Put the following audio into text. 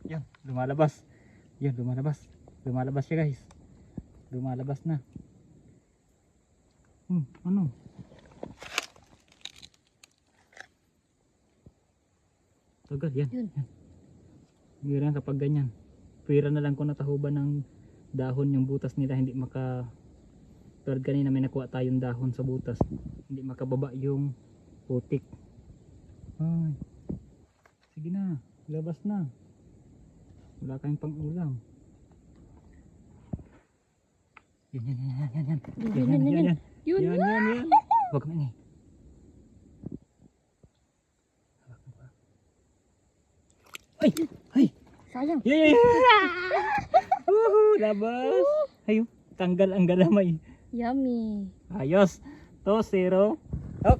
Yan. Lumalabas. Yan, lumalabas. Lumalabas siya guys. Lumalabas na. Ano? Tagal, yan. Yan kapag ganyan. Pwera na lang kung natahuban ng dahon yung butas nila, hindi maka... Pero kanina may nakuha tayong dahon sa butas, hindi makababa yung putik. Ay, sige na, labas na. Wala kayong pang ulam. Yan. Yan. Wag mo ingay. Ay. Sayang. Yeah. Labas. Ayo, tanggal ang galamay. Yummy. Ayos. 2-0.